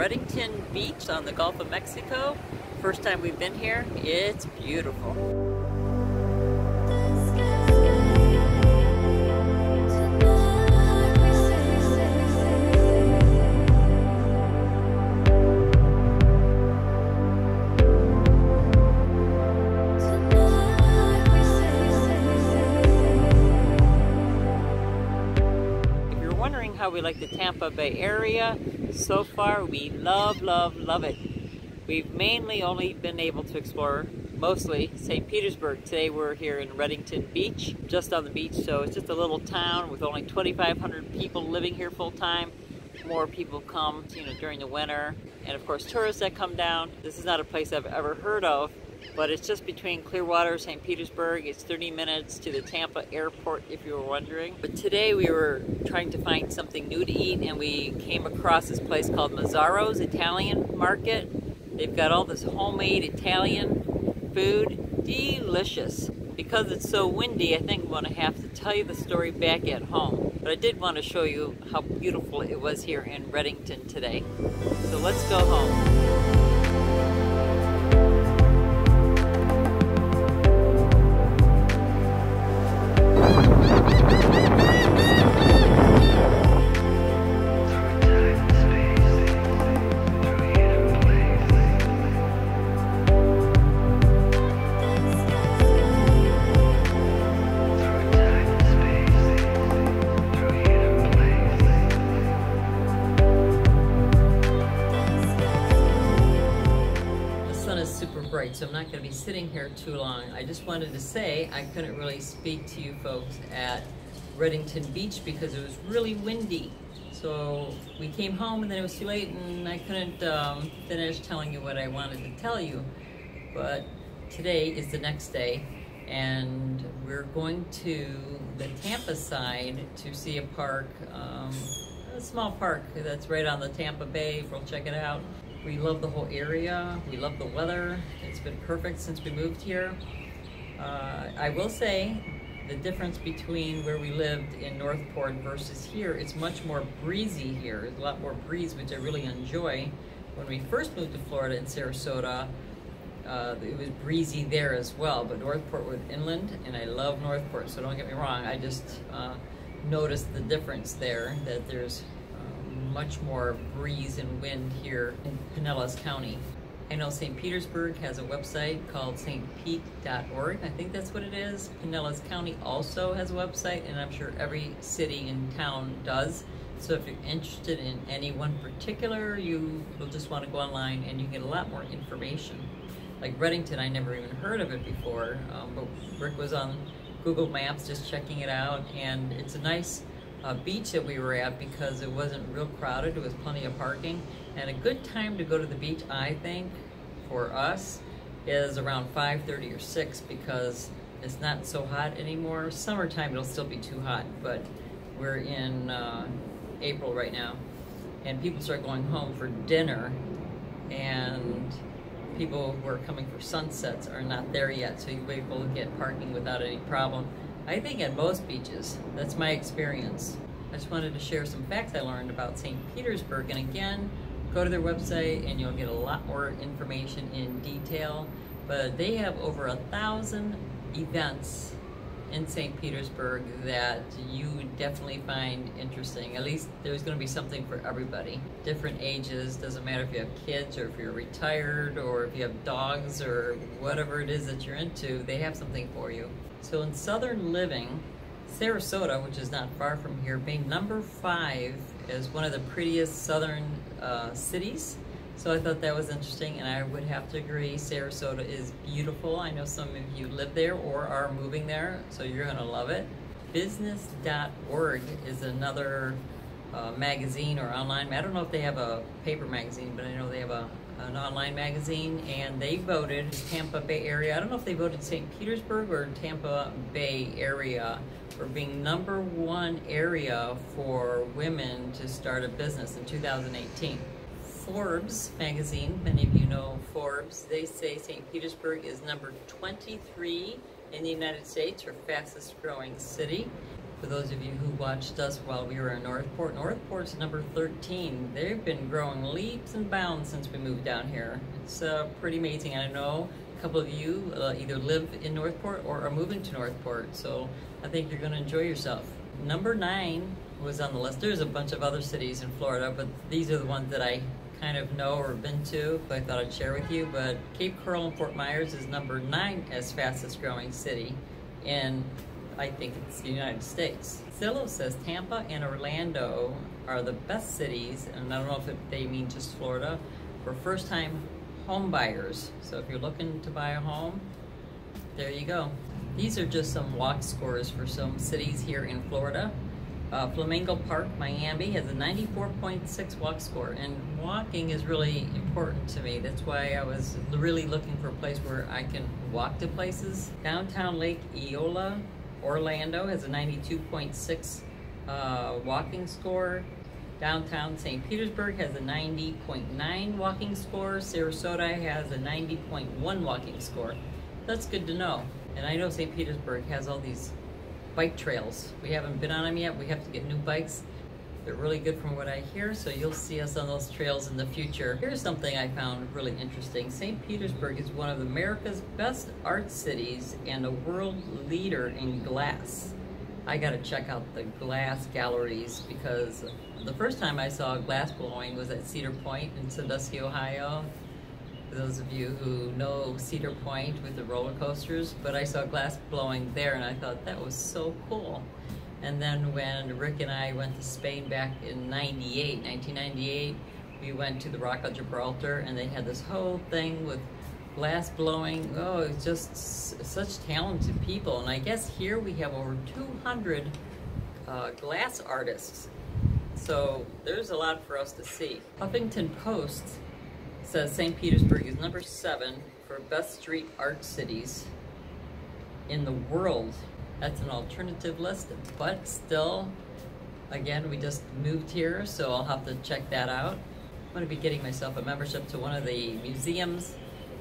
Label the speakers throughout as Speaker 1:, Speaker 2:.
Speaker 1: Reddington Beach on the Gulf of Mexico. First time we've been here. It's beautiful. How we like the Tampa Bay area. So far we love it. We've mainly only been able to explore mostly St. Petersburg. Today we're here in Reddington Beach, just on the beach, so it's just a little town with only 2,500 people living here full time. More people come, during the winter, and of course tourists that come down. This is not a place I've ever heard of, but it's just between Clearwater, St. Petersburg. It's 30 minutes to the Tampa airport, if you were wondering. But today we were trying to find something new to eat, and we came across this place called Mazzaro's Italian Market. They've got all this homemade Italian food. Delicious. Because it's so windy, I think I'm going to have to tell you the story back at home. But I did want to show you how beautiful it was here in Reddington today. So let's go home. Bright, so I'm not going to be sitting here too long. I just wanted to say I couldn't really speak to you folks at Reddington Beach because it was really windy. So we came home and then it was too late and I couldn't finish telling you what I wanted to tell you. But today is the next day and we're going to the Tampa side to see a park, a small park that's right on the Tampa Bay. We'll check it out. We love the whole area. We love the weather. It's been perfect since we moved here. I will say the difference between where we lived in Northport versus here, it's much more breezy here. There's a lot more breeze, which I really enjoy. When we first moved to Florida in Sarasota, it was breezy there as well, but Northport was inland, and I love Northport, so don't get me wrong. I just noticed the difference there, that there's much more breeze and wind here in Pinellas County. I know St. Petersburg has a website called stpete.org. I think that's what it is. Pinellas County also has a website, and I'm sure every city and town does. So if you're interested in any one particular, you will just want to go online and you can get a lot more information. Like Reddington, I never even heard of it before, but Rick was on Google Maps just checking it out, and it's a nice beach that we were at because it wasn't real crowded. There was plenty of parking, and a good time to go to the beach, I think, for us is around 5:30 or 6 because it's not so hot anymore. Summertime it'll still be too hot, but we're in April right now, and people start going home for dinner, and people who are coming for sunsets are not there yet, so you'll be able to get parking without any problem. I think at most beaches. That's my experience. I just wanted to share some facts I learned about St. Petersburg, and again, go to their website and you'll get a lot more information in detail. But they have over 1,000 events in St. Petersburg that you would definitely find interesting. At least there's going to be something for everybody. Different ages, doesn't matter if you have kids or if you're retired or if you have dogs or whatever it is that you're into, they have something for you. So in Southern Living, Sarasota, which is not far from here, being number 5 is one of the prettiest southern cities. So I thought that was interesting, and I would have to agree, Sarasota is beautiful. I know some of you live there or are moving there, so you're gonna love it. Business.org is another magazine or online. I don't know if they have a paper magazine, but I know they have an online magazine, and they voted Tampa Bay area. I don't know if they voted St. Petersburg or Tampa Bay area for being #1 area for women to start a business in 2018. Forbes magazine, many of you know Forbes, they say St. Petersburg is number 23 in the United States, or fastest growing city. For those of you who watched us while we were in Northport, Northport's number 13. They've been growing leaps and bounds since we moved down here. It's pretty amazing. I know a couple of you either live in Northport or are moving to Northport, so I think you're going to enjoy yourself. Number 9 was on the list. There's a bunch of other cities in Florida, but these are the ones that I kind of know or been to, so I thought I'd share with you. But Cape Coral and Fort Myers is number 9 as fastest growing city in, I think it's the United States. Zillow says Tampa and Orlando are the best cities, and I don't know if they mean just Florida, for first-time home buyers. So if you're looking to buy a home, there you go. These are just some walk scores for some cities here in Florida. Flamingo Park, Miami has a 94.6 walk score, and walking is really important to me. That's why I was really looking for a place where I can walk to places. Downtown Lake Eola, Orlando has a 92.6 walking score. Downtown St. Petersburg has a 90.9 walking score. Sarasota has a 90.1 walking score. That's good to know. And I know St. Petersburg has all these bike trails. We haven't been on them yet. We have to get new bikes. They're really good from what I hear, so you'll see us on those trails in the future. Here's something I found really interesting. St. Petersburg is one of America's best art cities and a world leader in glass. I gotta check out the glass galleries, because the first time I saw glass blowing was at Cedar Point in Sandusky, Ohio. For those of you who know Cedar Point with the roller coasters, but I saw glass blowing there and I thought that was so cool. And then when Rick and I went to Spain back in 1998, we went to the Rock of Gibraltar, and they had this whole thing with glass blowing. Oh, it's just such talented people. And I guess here we have over 200 glass artists. So there's a lot for us to see. Huffington Post says St. Petersburg is number 7 for best street art cities in the world. That's an alternative list, but still, again, we just moved here, so I'll have to check that out. I'm going to be getting myself a membership to one of the museums,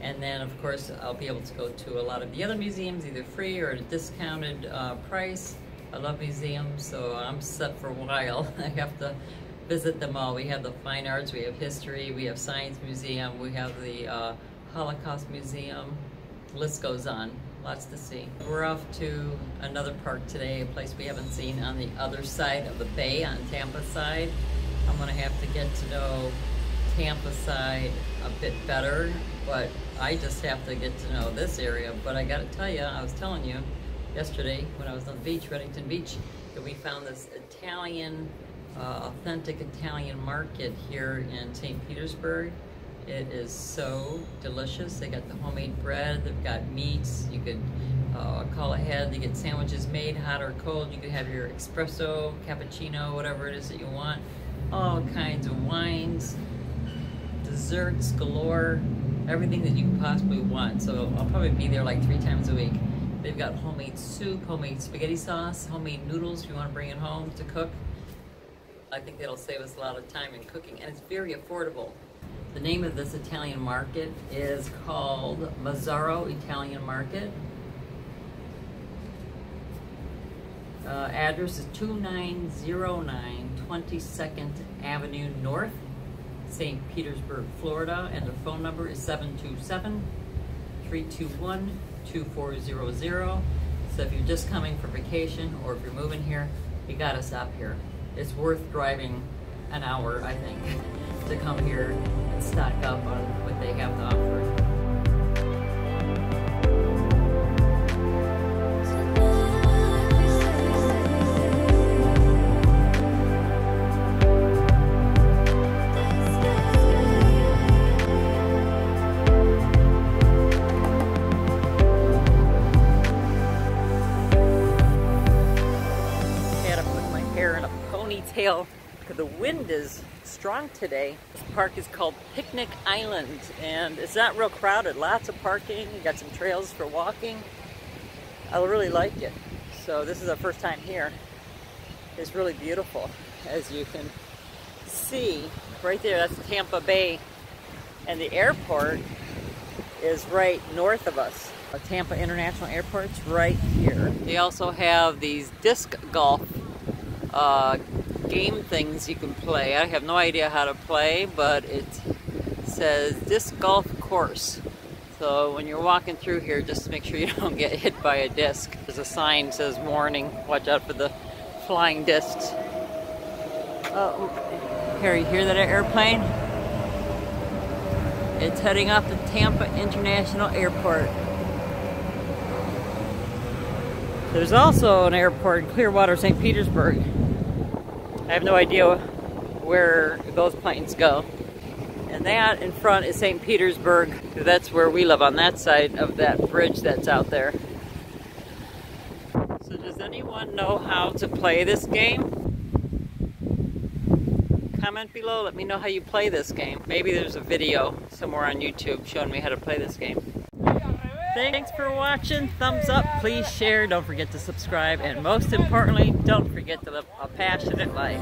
Speaker 1: and then of course I'll be able to go to a lot of the other museums, either free or at a discounted price. I love museums, so I'm set for a while. I have to visit them all. We have the fine arts, we have history, we have science museum, we have the Holocaust museum. The list goes on. Lots to see. We're off to another park today, a place we haven't seen on the other side of the bay, on Tampa side. I'm gonna have to get to know Tampa side a bit better, but I just have to get to know this area. But I gotta tell you, I was telling you yesterday when I was on the beach, Reddington Beach, that we found this Italian, authentic Italian market here in St. Petersburg. It is so delicious. They got the homemade bread, they've got meats. You could call ahead to get sandwiches made, hot or cold. You could have your espresso, cappuccino, whatever it is that you want. All kinds of wines, desserts galore, everything that you could possibly want. So I'll probably be there like 3 times a week. They've got homemade soup, homemade spaghetti sauce, homemade noodles if you want to bring it home to cook. I think that'll save us a lot of time in cooking, and it's very affordable. The name of this Italian market is called Mazzaro Italian Market. Address is 2909 22nd Avenue North, St. Petersburg, Florida, and their phone number is 727-321-2400. So if you're just coming for vacation or if you're moving here, you gotta stop here. It's worth driving an hour, I think, to come here and stock up on what they have to offer. I had to put my hair in a ponytail because the wind is strong today. This park is called Picnic Island, and it's not real crowded. Lots of parking. You got some trails for walking. I really like it. So this is our first time here. It's really beautiful, as you can see right there. That's Tampa Bay, and the airport is right north of us. Tampa International Airport's right here. They also have these disc golf game things you can play. I have no idea how to play, but it says disc golf course. So when you're walking through here, just make sure you don't get hit by a disc. There's a sign that says warning, watch out for the flying discs. Oh, here, you hear that airplane? It's heading off to Tampa International Airport. There's also an airport in Clearwater, St. Petersburg. I have no idea where those planes go. And that in front is St. Petersburg. That's where we live, on that side of that bridge that's out there. So does anyone know how to play this game? Comment below, let me know how you play this game. Maybe there's a video somewhere on YouTube showing me how to play this game. Thanks for watching. Thumbs up, please share, don't forget to subscribe, and most importantly, don't forget to live a passionate life.